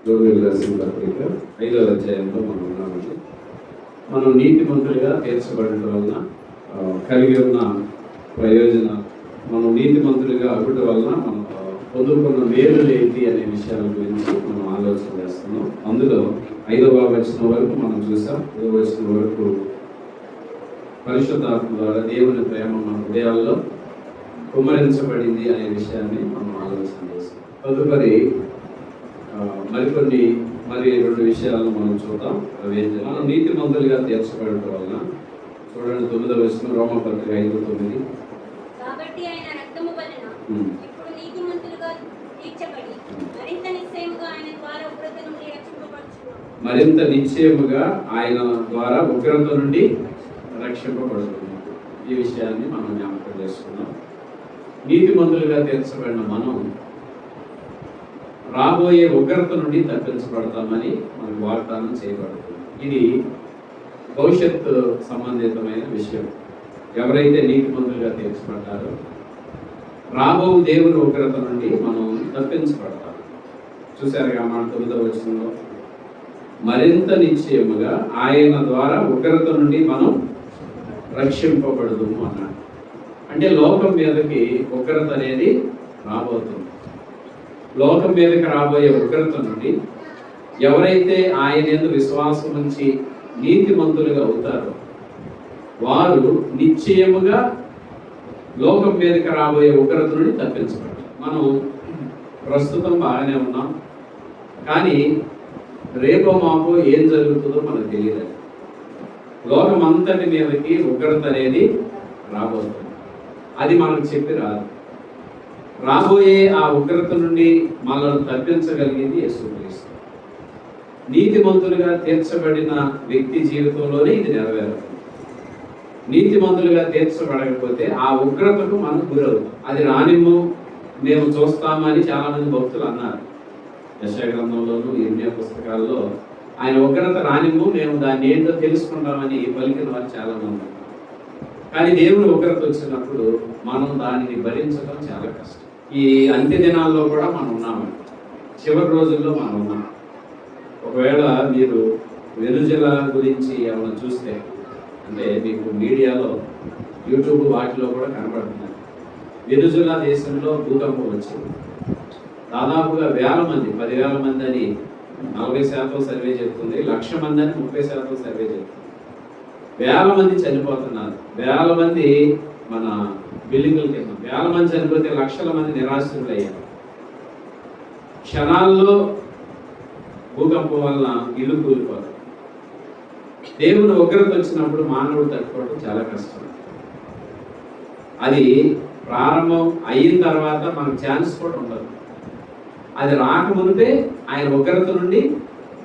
రోమియోలు రాసిన పత్రిక 5వ అధ్యాయంలో మనం ఉన్నామండి. మనం నీతిమంతులుగా తీర్చబడటం వలన కలిగి ఉన్న ప్రయోజనాలు, మనం నీతిమంతులుగా అవ్వట వలన మనం పొందుకున్న మేలు ఏంటి అనే విషయాల గురించి మనం ఆలోచన చేస్తున్నాం. అందులో 5వ వచనం వరకు మనం చూసాం. 5వ వచనం వరకు పరిశుద్ధాత్మ ద్వారా దేవుని ప్రేమ మన హృదయాల్లో కుమ్మరించబడింది అనే విషయాన్ని మనం ఆలోచన చేస్తాం. తదుపరి మరి రెండు విషయాలను మనం చూద్దాం. మనం నీతిమంతులుగా తీర్చబడటం వలన చూడండి, 9వ వచనం రోమపత్రిక 5:9. కాబట్టి ఆయన రక్తము వలన ఇప్పుడు నీతిమంతులుగా తీర్చబడి మరింత నిశ్చయముగా ఆయన ద్వారా ఉగ్రత నుండి రక్షింపబడుచున్నాము. మరింత నిశ్చయముగా ఆయన ద్వారా ఉగ్రత నుండి రక్షింపబడుతున్నాం. ఈ విషయాన్ని మనం జ్ఞాపకం చేసుకున్నాం. నీతిమంతులుగా తీర్చబడిన మనం రాబోయే ఉగ్రత నుండి తప్పించబడతామని మనకు వాగ్దానం చేయబడుతుంది. ఇది భవిష్యత్తు సంబంధితమైన విషయం. ఎవరైతే నీతిమంతులుగా తీర్చబడ్డారో రాబో దేవుని ఉగ్రత నుండి మనం తప్పించబడతాం. చూశారుగా మాట 9వ వచనంలో మరింత నిశ్చయముగా ఆయన ద్వారా ఉగ్రత నుండి మనం రక్షింపబడదుము అన్నాడు. అంటే లోకం మీదకి ఉగ్రత అనేది రాబోతుంది. లోకం మీదకి రాబోయే ఉగ్రత నుండి ఎవరైతే ఆయన యందు విశ్వాసం ఉంచి నీతిమంతులుగా అవుతారో వారు నిశ్చయముగా లోకం మీదకి రాబోయే ఉగ్రత నుండి తప్పించబడతారు. మనం ప్రస్తుతం బాగానే ఉన్నాం, కానీ రేపో మాపో ఏం జరుగుతుందో మనకు తెలియదు. లోకం అంతటి మీదకి ఉగ్రత అనేది రాబోతుంది. అది మనకు చెప్పి రాదు. రాబోయే ఆ ఉగ్రత నుండి మనల్ని తప్పించగలిగింది యేసుక్రీస్తు. నీతిమంతులుగా తీర్చబడిన వ్యక్తి జీవితంలోనే ఇది నెరవేరుతుంది. నీతిమంతులుగా తీర్చబడకపోతే ఆ ఉగ్రతకు మనం గురవుతాం. అది రానిమ్ము, మేము చూస్తామని చాలా మంది భక్తులు అన్నారు. యెషయా గ్రంథంలోను ఇర్మియా పుస్తకాల్లో ఆయన ఉగ్రత రానిమ్ము, మేము దాన్ని ఏంటో తెలుసుకుంటామని పలికిన వారు చాలా మంది. కానీ దేవుని ఉగ్రత వచ్చినప్పుడు మనం దానిని భరించడం చాలా కష్టం. ఈ అంత్య దినాల్లో కూడా మనం ఉన్నామండి. చివరి రోజుల్లో మనం ఉన్నాం. ఒకవేళ మీరు వెనుజులా గురించి ఏమైనా చూస్తే, అంటే మీకు మీడియాలో యూట్యూబ్ వాటిలో కూడా కనబడుతున్నారు. వెనుజులా దేశంలో భూకంపం వచ్చింది. దాదాపుగా 10,000 మంది అని 40% సర్వే చెప్తుంది, 1,00,000 మంది అని 30% సర్వే చెప్తుంది. 1,000 మంది చనిపోతున్నారు. 1,000 మంది మన బిల్డింగుల కింద, 1,000 మంది చనిపోతే 1,00,000 మంది నిరాశ్రులు అయ్యారు. క్షణాల్లో భూకంపం వలన ఇల్లు కూలిపోతారు. దేవుని ఉగ్రత వచ్చినప్పుడు మానవుడు తట్టుకోవడం చాలా కష్టం. అది ప్రారంభం అయిన తర్వాత మనకు ఛాన్స్ కూడా ఉండదు. అది రాకమునిపే ఆయన ఉగ్రత నుండి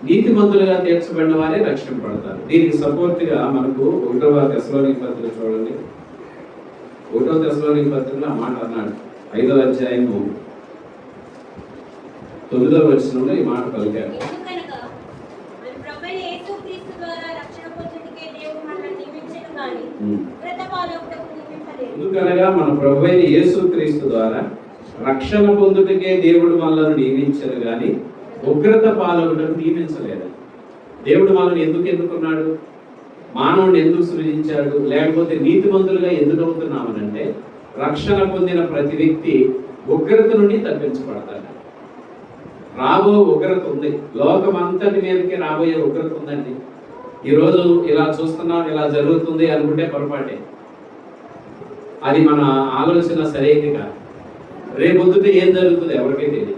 నీతిమంతులుగా తీర్చబడిన వారే రక్షింపబడతారు. దీనికి సపోర్ట్గా మనకు 1వ తెస్సలోనికీ పత్రిక చూడండి. 1వ తెస్సలోనికీ పత్రికలో మాట అన్నాడు. 5వ అధ్యాయము 9వ వచనంలో ఈ మాట పలికారు. ఎందుకనగా మన ప్రభువైన యేసుక్రీస్తు ద్వారా రక్షణ పొందుటకే దేవుడు మనల్ని నియమించను గాని ఉగ్రత పాలవుటకు నియమించలేదు. దేవుడు మనల్ని ఎందుకు ఎన్నుకున్నాడు? మానవుడిని ఎందుకు సృజించాడు? లేకపోతే నీతిమంతులుగా ఎందుకు అవుతున్నామనంటే రక్షణ పొందిన ప్రతి వ్యక్తి ఉగ్రత నుండి తప్పించబడతాడు. రాబో ఉగ్రత ఉంది. లోకం అంతటి మీదకి రాబోయే ఉగ్రత ఉందండి. ఈరోజు ఇలా చూస్తున్నాం, ఇలా జరుగుతుంది అనుకుంటే పొరపాటే. అది మన ఆలోచన సరైనది కాదు. రేపొద్దుటే ఏం జరుగుతుంది ఎవరికీ తెలియదు.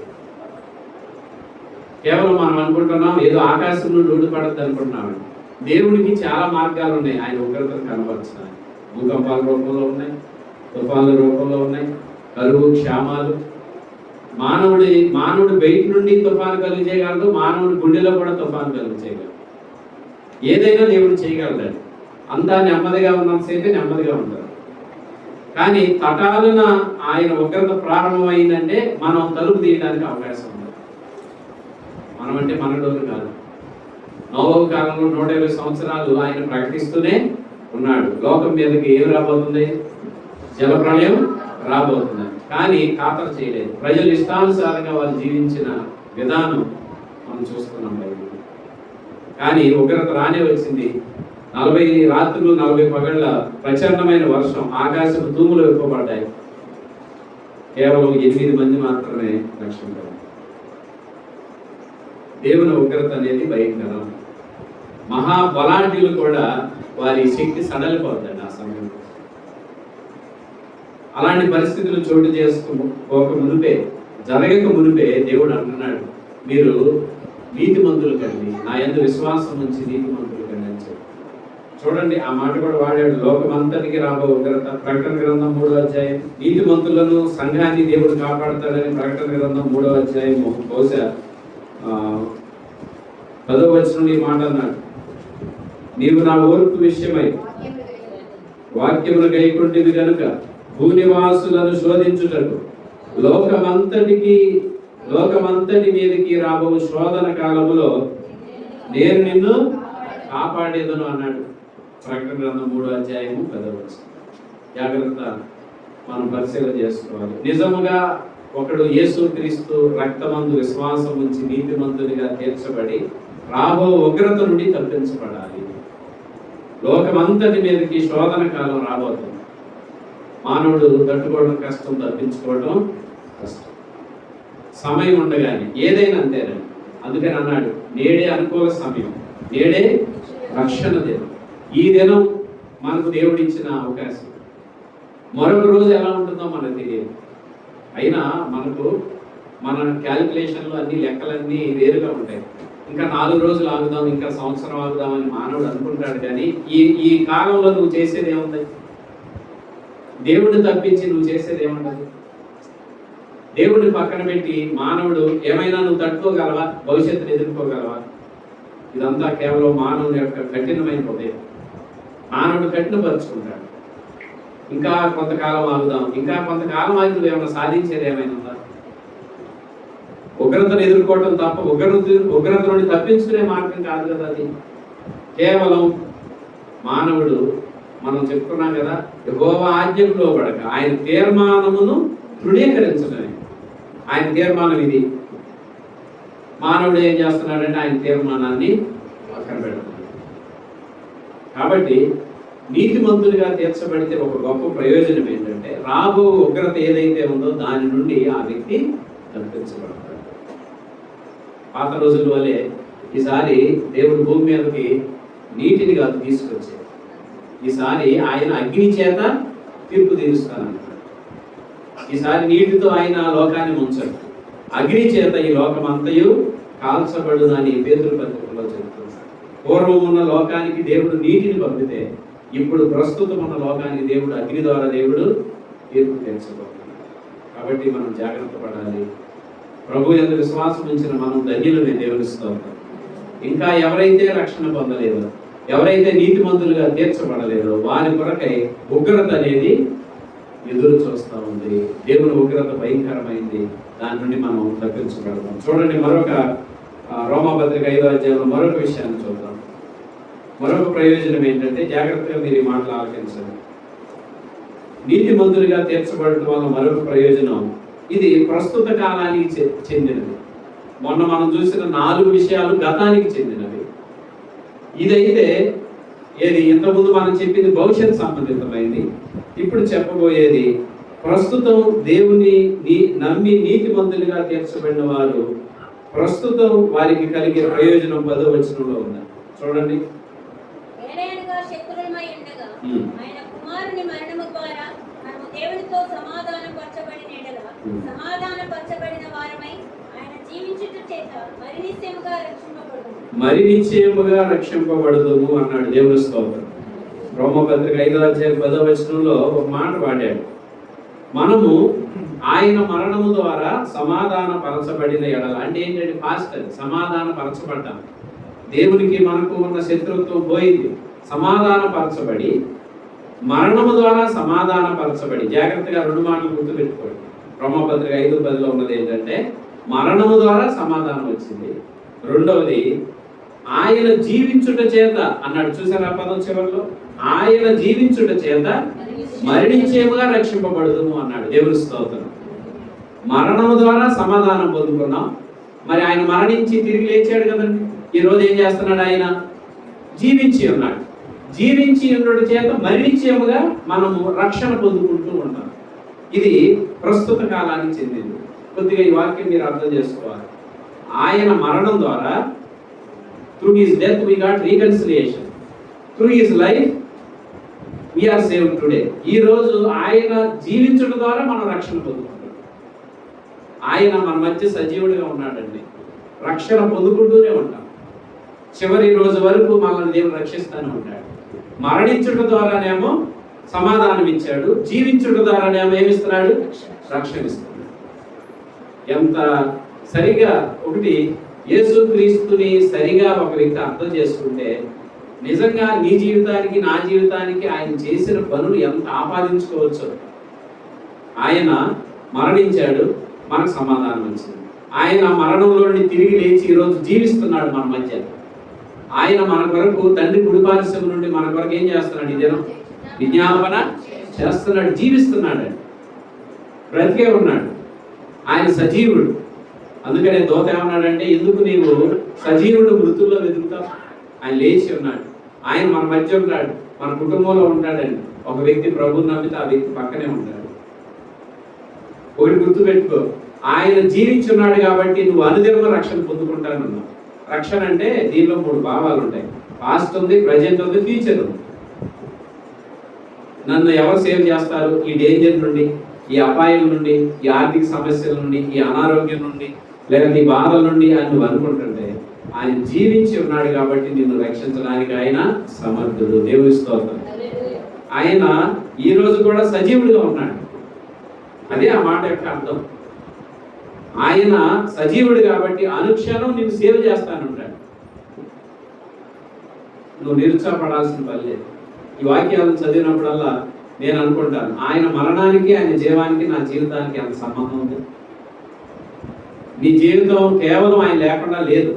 కేవలం మనం అనుకుంటున్నాం ఏదో ఆకాశం నుండి ఊడిపడద్దు అనుకుంటున్నామండి. దేవుడికి చాలా మార్గాలు ఉన్నాయి ఆయన ఉగ్రతను కనబరచడానికి. భూకంపాల రూపంలో ఉన్నాయి, తుఫాన్ల రూపంలో ఉన్నాయి, కరువు, క్షామాలు. మానవుడు బయట నుండి తుఫాను కలుగు చేయగలడు, మానవుడి గుండెలో కూడా తుఫాను కలుగు చేయగలడు. ఏదైనా దేవుడు చేయగలడు. అంతా నెమ్మదిగా ఉన్నంతసేపే నెమ్మదిగా ఉంటారు. కానీ తటాలున ఆయన ఉగ్రత ప్రారంభమైందంటే మనం తలుపు తీయడానికి అవకాశం ఉంది. మనం అంటే మనడోరు కాదు. నోవహు కాలంలో 120 సంవత్సరాలు ఆయన ప్రకటిస్తూనే ఉన్నాడు. లోకం మీదకి ఏం రాబోతుంది? జలప్రళయం రాబోతుంది. కానీ ఖాతరు చేయలేదు. ప్రజలు ఇష్టానుసారంగా వాళ్ళు జీవించిన విధానం మనం చూస్తున్నాం బైబిల్. కానీ ఉగ్రత రానే వచ్చింది. 40 రాత్రులు 40 పగళ్ళ ప్రచండమైన వర్షం, ఆకాశం తూములు విప్పబడ్డాయి. కేవలం 8 మంది మాత్రమే రక్షించారు. దేవుని ఉగ్రత అనేది భయంకరం. మహాబలాఢ్యులు కూడా వారి శక్తి సడలిపోతాడు ఆ సమయంలో. అలాంటి పరిస్థితులు చోటు చేసుకోక మునిపే, జరగక మునిపే దేవుడు అంటున్నాడు, మీరు నీతిమంతులు కండి, నా యందు విశ్వాసం నుంచి నీతిమంతులు కండి అని చెప్పి. చూడండి, ఆ మాట కూడా వాడాడు. లోకమంతటికి రాబో ఉగ్రత. ప్రకటన గ్రంథం 3వ అధ్యాయం. నీతిమంతులను, సంఘాన్ని దేవుడు కాపాడతాడని ప్రకటన గ్రంథం 3వ అధ్యాయం బహుశా 10వ వచనం ఈ మాట అన్నాడు, నీవు నా ఓర్పు విషయమై వాక్యమును గైకొంటివి గనుక భూనివాసులను శోధించుటకు లోకమంతటి మీదకి రాబో శోధన కాలములో నేను నిన్ను కాపాడేదను అన్నాడు. ప్రకటన గ్రంథం 3వ అధ్యాయము 10వ వచనం. జాగ్రత్త, మనం పరిశీలన చేసుకోవాలి. నిజముగా ఒకడు యేసుక్రీస్తు రక్తమందు విశ్వాసం ఉంచి నీతిమంతునిగా తీర్చబడి రాబో ఉగ్రత నుండి తప్పించబడాలి. లోకమంతటి మీదకి శోధన కాలం రాబోతుంది. మానవుడు తట్టుకోవడం కష్టం, తప్పించుకోవడం కష్టం. సమయం ఉండగానే ఏదైనా అంతేనండి. అందుకని అన్నాడు, నేడే అనుకూల సమయం, నేడే రక్షణ దినం. ఈ దినం మనకు దేవుడు ఇచ్చిన అవకాశం. మరొక రోజు ఎలా ఉంటుందో మనకు తెలియదు. అయినా మనకు మన క్యాలిక్యులేషన్లు అన్ని లెక్కలన్నీ వేరుగా ఉంటాయి. ఇంకా 4 రోజులు ఆగుదాం, ఇంకా సంవత్సరం ఆగుదామని మానవుడు అనుకుంటాడు. కానీ ఈ కాలంలో నువ్వు చేసేది ఏముంది? దేవుడిని తప్పించి నువ్వు చేసేది ఏముండదు. దేవుడిని పక్కన పెట్టి మానవుడు ఏమైనా నువ్వు తట్టుకోగలవా? భవిష్యత్తును ఎదుర్కోగలవా? ఇదంతా కేవలం మానవుని యొక్క కఠినమైన హృదయం. మానవుడు కఠినపరుచుకుంటాడు. ఇంకా కొంతకాలం ఆగుదాం, ఇంకా కొంతకాలం ఆగి ఏమైనా సాధించేది ఏమైనా ఉందా? ఉగ్రతను ఎదుర్కోవటం తప్ప ఉగ్రత నుండి తప్పించుకునే మార్గం కాదు కదా అది. కేవలం మానవుడు, మనం చెప్పుకున్నాం కదా, యెహోవా ఆజ్ఞకు లోబడక ఆయన తీర్మానమును తృణీకరించడమే. ఆయన తీర్మానం ఇది. మానవుడు ఏం చేస్తున్నాడంటే ఆయన తీర్మానాన్ని పక్కన పెడుతున్నాడు. కాబట్టి నీతిమంతుడిగా తీర్చబడితే ఒక గొప్ప ప్రయోజనం ఏంటంటే, రాబో ఉగ్రత ఏదైతే ఉందో దాని నుండి ఆ వ్యక్తి తప్పించబడతాడు. పాత రోజుల వల్లే ఈసారి దేవుడు భూమి మీదకి నీటిని కాదు తీసుకొచ్చాడు. ఈసారి ఆయన అగ్ని చేత తీర్పు తీరుస్తానంటాడు. ఈసారి నీటితో ఆయన లోకాన్ని ముంచాడు, అగ్ని చేత ఈ లోకం అంతయు కాల్చబడునని పేతురు పత్రికలో చెబుతున్నాడు. పూర్వం ఉన్న లోకానికి దేవుడు నీటిని పంపితే, ఇప్పుడు ప్రస్తుతం ఉన్న లోకానికి దేవుడు అగ్ని ద్వారా దేవుడు తీర్పు తీర్చబోతున్నాడు. కాబట్టి మనం జాగ్రత్త పడాలి. ప్రభు యందు విశ్వాసం ఉంచిన మనం ధన్యులమే. దేవుని స్తోత్రం. ఇంకా ఎవరైతే రక్షణ పొందలేదో, ఎవరైతే నీతిమంతులుగా తీర్చబడలేదో వారి కొరకై ఉగ్రత అనేది ఎదురు చూస్తూ ఉంది. దేవుని ఉగ్రత భయంకరమైంది. దాని నుండి మనం తప్పించబడతాం. చూడండి, మరొక రోమాపత్రిక 5వ అధ్యాయంలో మరొక విషయాన్ని చూద్దాం. మరొక ప్రయోజనం ఏంటంటే, జాగ్రత్తగా మీరు ఈ మాటలు ఆలకించండి. నీతిమంతులుగా తీర్చబడటం వల్ల మరొక ప్రయోజనం, ఇది ప్రస్తుత కాలానికి చెందినది. మొన్న మనం చూసిన 4 విషయాలు గతానికి చెందినవి. ఇదైతే ఏది ఇంతకుముందు మనం చెప్పింది భవిష్యత్ సంబంధితమైంది. ఇప్పుడు చెప్పబోయేది ప్రస్తుతం దేవుని నమ్మి నీతిమంతులుగా తీర్చబడిన వారు ప్రస్తుతం వారికి కలిగే ప్రయోజనం 10వ వచనంలో ఉంది. చూడండి, ఆయన కుమారుని మరణము ద్వారా మనము దేవునితో సమాధానపరచబడిన వారమై ఆయన జీవించుట చేత మరి నిశ్చయముగా రక్షింపబడదుము అన్నాడు. దేవుని స్తోత్రం. రోమపత్రిక 5వ అధ్యాయం 10వ వచనంలో ఒక మాట వాడాడు. మనము ఆయన మరణము ద్వారా సమాధాన పరచబడిన ఎడల, అంటే ఏంటంటే పాస్ట్ అది, సమాధాన పరచబడ్డాం. దేవునికి మనకు ఉన్న శత్రుత్వం పోయింది. సమాధాన పరచబడి, మరణము ద్వారా సమాధాన పరచబడి. జాగ్రత్తగా 2 మాటలు గుర్తుపెట్టుకోండి. రోమపత్రిక 5:10లో ఉన్నది ఏంటంటే, మరణము ద్వారా సమాధానం వచ్చింది. రెండవది, ఆయన జీవించుట చేత అన్నాడు. చూసారా పదం చివరిలో? ఆయన జీవించుట చేత మరణించేముగా రక్షింపబడుదుము అన్నాడు. దేవుని స్తోత్రం. మరణము ద్వారా సమాధానం పొందుకున్నాం, మరి ఆయన మరణించి తిరిగి లేచాడు కదండి. ఈ రోజు ఏం చేస్తున్నాడు? ఆయన జీవించి ఉన్నాడు. జీవించి ఉండడం చేత మరి నిశ్చయముగా మనము రక్షణ పొందుకుంటూ ఉంటాం. ఇది ప్రస్తుత కాలానికి చెందింది. కొద్దిగా ఈ వాక్యం మీరు అర్థం చేసుకోవాలి. ఆయన మరణం ద్వారా through his death we got reconciliation, through his life we are saved today. ఈ రోజు ఆయన జీవించడం ద్వారా మనం రక్షణ పొందుకుంటాం. ఆయన మన మధ్య సజీవుడిగా ఉన్నాడండి. రక్షణ పొందుకుంటూనే ఉంటాం. చివరి రోజు వరకు మనల్ని దేవుడు రక్షిస్తూనే ఉంటాడు. మరణించడం ద్వారానేమో సమాధానం ఇచ్చాడు, జీవించడం ద్వారానేమో ఏమిస్తున్నాడు? రక్షణ ఇస్తున్నాడు. ఎంత సరిగా ఒకటి యేసుక్రీస్తుని సరిగా ఒక వ్యక్తి అర్థం చేసుకుంటే నిజంగా నీ జీవితానికి నా జీవితానికి ఆయన చేసిన పనులు ఎంత ఆపాదించుకోవచ్చు. ఆయన మరణించాడు, మనకు సమాధానం వచ్చింది. ఆయన మరణంలో నుండి తిరిగి లేచి ఈరోజు జీవిస్తున్నాడు మన మధ్య. ఆయన మన కొరకు తండ్రి కుడిపార్శ్వం నుండి మన కొరకు ఏం చేస్తున్నాడు? ఈ దినం విజ్ఞాపన చేస్తున్నాడు, జీవిస్తున్నాడు, బ్రతికే ఉన్నాడు. ఆయన సజీవుడు. అందుకనే దూత ఏమన్నాడంటే, ఎందుకు నీవు సజీవుడు మృతుల్లో వెతుకుతావు? ఆయన లేచి ఉన్నాడు. ఆయన మన మధ్య ఉంటాడు, మన కుటుంబంలో ఉంటాడండి. ఒక వ్యక్తి ప్రభువుని నమ్మితే ఆ వ్యక్తి పక్కనే ఉంటాడు. ఒకటి గుర్తుపెట్టుకో, ఆయన జీవించున్నాడు కాబట్టి నువ్వు అనుదినము రక్షణ పొందుకుంటానన్నావు. రక్షణ అంటే దీనిలో 3 భావాలు ఉంటాయి. పాస్ట్ ఉంది, ప్రజెంట్ ఉంది, ఫ్యూచర్ ఉంది. నన్ను ఎవరు సేవ్ చేస్తారు? ఈ డేంజర్ నుండి, ఈ అపాయం నుండి, ఈ ఆర్థిక సమస్యల నుండి, ఈ అనారోగ్యం నుండి, లేకపోతే ఈ బాధల నుండి అని నువ్వు అనుకుంటుంటే ఆయన జీవించి ఉన్నాడు కాబట్టి నిన్ను రక్షించడానికి ఆయన సమర్థుడు. దేవుని స్తోత్రం. ఆయన ఈ రోజు కూడా సజీవుడిగా ఉన్నాడు. అదే ఆ మాట యొక్క అర్థం. ఆయన సజీవుడు కాబట్టి అనుక్షణం నిన్ను సేవ చేస్తానంటాడు. నువ్వు నిరుత్సాహపడాల్సిన పని లేదు. ఈ వాక్యాలను చదివినప్పుడల్లా నేను అనుకుంటాను, ఆయన మరణానికి ఆయన జీవానికి నా జీవితానికి ఎంత సంబంధం ఉంది? నీ జీవితం కేవలం ఆయన లేకుండా లేదు.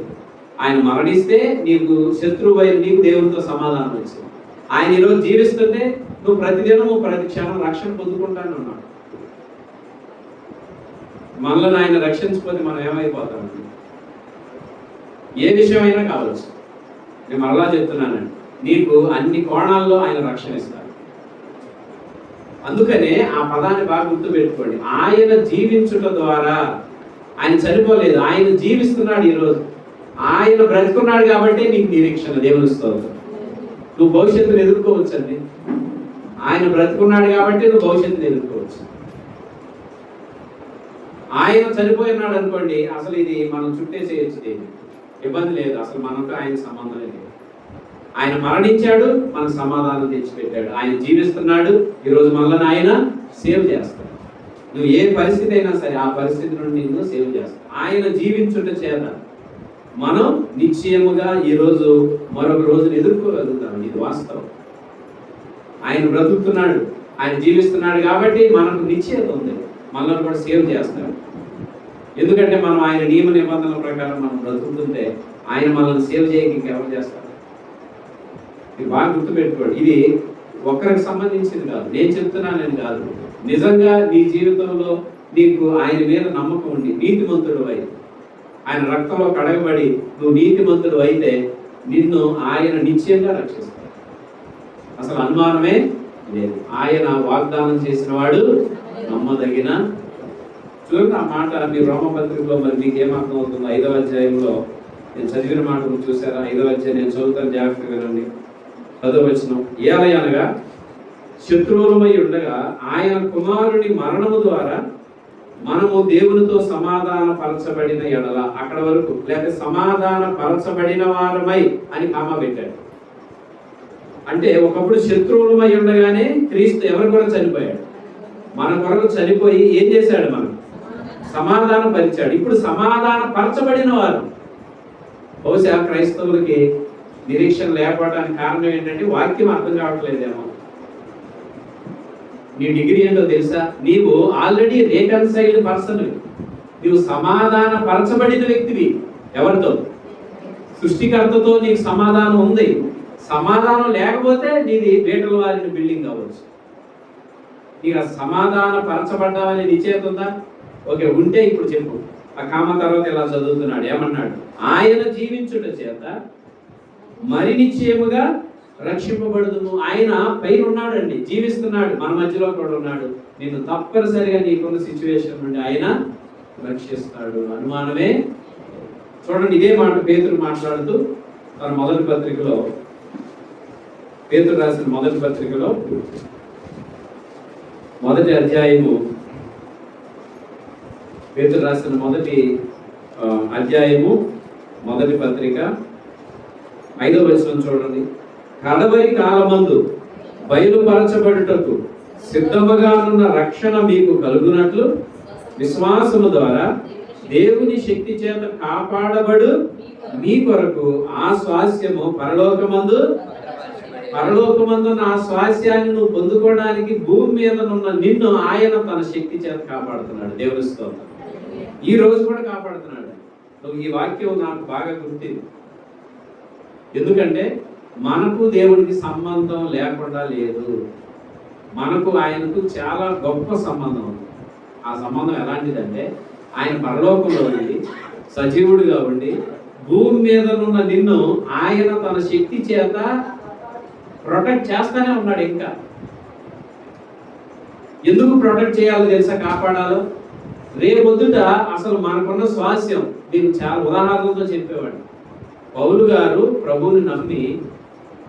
ఆయన మరణిస్తే నీకు శత్రువు నీకు దేవునితో సమాధానం వచ్చింది. ఆయన ఈరోజు జీవిస్తుంటే నువ్వు ప్రతిదినము ప్రతి క్షణం రక్షణ పొందుకుంటాను ఉన్నాడు. మనల్ని ఆయన రక్షించకపోతే మనం ఏమైపోతామండి? ఏ విషయమైనా కావచ్చు. నేను మరలా చెప్తున్నానండి, నీకు అన్ని కోణాల్లో ఆయన రక్షణ ఇస్తాడు. అందుకనే ఆ పదాన్ని బాగా గుర్తుపెట్టుకోండి. ఆయన జీవించుట ద్వారా, ఆయన చనిపోలేదు, ఆయన జీవిస్తున్నాడు. ఈరోజు ఆయన బ్రతుకున్నాడు కాబట్టి నీకు నిరీక్షణ. దేవుని స్తోత్రం. నువ్వు భవిష్యత్తును ఎదుర్కోవచ్చండి. ఆయన బ్రతుకున్నాడు కాబట్టి నువ్వు భవిష్యత్తును ఎదుర్కోవచ్చు. ఆయన చనిపోయినాడు అనుకోండి, అసలు ఇది మనం చుట్టేసేయచ్చు, ఇబ్బంది లేదు. అసలు మనకు ఆయన సంబంధమే లేదు. ఆయన మరణించాడు, మనకు సమాధానం తెచ్చిపెట్టాడు. ఆయన జీవిస్తున్నాడు, ఈరోజు మనల్ని ఆయన సేవ్ చేస్తాడు. నువ్వు ఏ పరిస్థితి అయినా సరే ఆ పరిస్థితి నుండి నిన్ను సేవ్ చేస్తాడు. ఆయన జీవించుట చేత మనం నిశ్చయముగా ఈరోజు మరొక రోజును ఎదుర్కోగలుగుతాం. ఇది వాస్తవం. ఆయన బ్రతుకుతున్నాడు, ఆయన జీవిస్తున్నాడు కాబట్టి మనకు నిశ్చయత ఉంది, మనల్ని కూడా సేవ్ చేస్తాడు. ఎందుకంటే మనం ఆయన నియమ నిబంధనల ప్రకారం మనం బ్రతుకుతుంటే ఆయన మనల్ని సేవ్ చేయక ఇంకెవరు చేస్తారు? ఇది బాగా గుర్తుపెట్టుకోండి. ఇది ఒక్కరికి సంబంధించింది కాదు, నేను చెప్తున్నానని కాదు. నిజంగా నీ జీవితంలో నీకు ఆయన మీద నమ్మకం ఉండి నీతిమంతుడు అయి ఆయన రక్తంలో కడగబడి నువ్వు నీతిమంతుడు అయితే నిన్ను ఆయన నిశ్చయంగా రక్షిస్తాడు. అసలు అనుమానమే లేదు. ఆయన వాగ్దానం చేసిన వాడు నమ్మదగిన. చూడండి ఆ మాట మీ రోమపత్రికలో మరి మీకు ఏమర్థం అవుతుంది? 5వ అధ్యాయంలో నేను చదివిన మాట చూసారా? 5వ అధ్యాయం నేను చదువుతాను, జాగ్రత్తగా వినండి. 10వ వచనం. ఏలయనగా శత్రువులమై ఉండగా ఆయన కుమారుని మరణము ద్వారా మనము దేవునితో సమాధాన పరచబడిన ఎడల, అక్కడ వరకు, లేకపోతే సమాధాన పరచబడిన వారమై అని కామా పెట్టాడు. అంటే ఒకప్పుడు శత్రువులమై ఉండగానే క్రీస్తు ఎవరి కొరకు చనిపోయాడు? మన కొరకు చనిపోయి ఏం చేశాడు? మనం సమాధానం పరిచాడు. ఇప్పుడు సమాధాన పరచబడిన వారు. బహుశా క్రైస్తవులకి నిరీక్షణ లేకపోవడానికి కారణం ఏంటంటే వాక్యం అర్థం కావట్లేదేమో. నీ డిగ్రీ ఏంటో తెలుసా? నీవు ఆల్రెడీ రీకన్సైల్డ్ పర్సన్. నీవు సమాధాన పరచబడిన వ్యక్తివి. ఎవరితో? సృష్టికర్తతో నీకు సమాధానం ఉంది. సమాధానం లేకపోతే నీది బీటల వారిని బిల్డింగ్ అవ్వచ్చు. నీకు సమాధాన పరచబడ్డావని నిశ్చయిత ఉందా? ఓకే, ఉంటే ఇప్పుడు చెప్పు. ఆ కామ తర్వాత ఇలా చదువుతున్నాడు, ఏమన్నాడు? ఆయన జీవించుట చేత మరి నిశ్చయముగా రక్షింపబడుదుము. ఆయన పైన ఉన్నాడండి, జీవిస్తున్నాడు, మన మధ్యలో కూడా ఉన్నాడు. నిన్ను తప్పనిసరిగా నీకున్న సిచ్యువేషన్ నుండి ఆయన రక్షిస్తాడు, అనుమానమే. చూడండి, ఇదే మాట పేతురు మాట్లాడుతూ తన మొదటి పత్రికలో, పేతురు రాసిన మొదటి పత్రికలో మొదటి అధ్యాయము, పేతురు రాసిన మొదటి అధ్యాయము మొదటి పత్రిక 5వ వచనం చూడండి. కడవరి కాలమందు బయలుపరచబడుటకు సిద్ధముగానున్న రక్షణ మీకు కలుగునట్లు విశ్వాసము ద్వారా దేవుని శక్తి చేత కాపాడబడు మీ కొరకు ఆ స్వాస్యము పరలోకమందున్న ఆ స్వాస్యాన్ని నువ్వు పొందుకోవడానికి భూమి మీద ఉన్న నిన్ను ఆయన తన శక్తి చేత కాపాడుతున్నాడు. దేవుని స్తోత్రం. ఈ రోజు కూడా కాపాడుతున్నాడు. నువ్వు ఈ వాక్యం నాకు బాగా గుర్తింది. ఎందుకంటే మనకు దేవుడికి సంబంధం లేకుండా లేదు, మనకు ఆయనకు చాలా గొప్ప సంబంధం ఉంది. ఆ సంబంధం ఎలాంటిదంటే, ఆయన పరలోకంలో ఉండి సజీవుడిగా ఉండి భూమి మీద ఉన్న నిన్ను ఆయన తన శక్తి చేత ప్రొటెక్ట్ చేస్తానే ఉన్నాడు. ఇంకా ఎందుకు ప్రొటెక్ట్ చేయాలో తెలుసా? కాపాడాలో. రేపొద్దుట అసలు మనకున్న స్వాస్యం దీనికి చాలా ఉదాహరణలతో చెప్పేవాడు. పౌలు గారు ప్రభువుని నమ్మి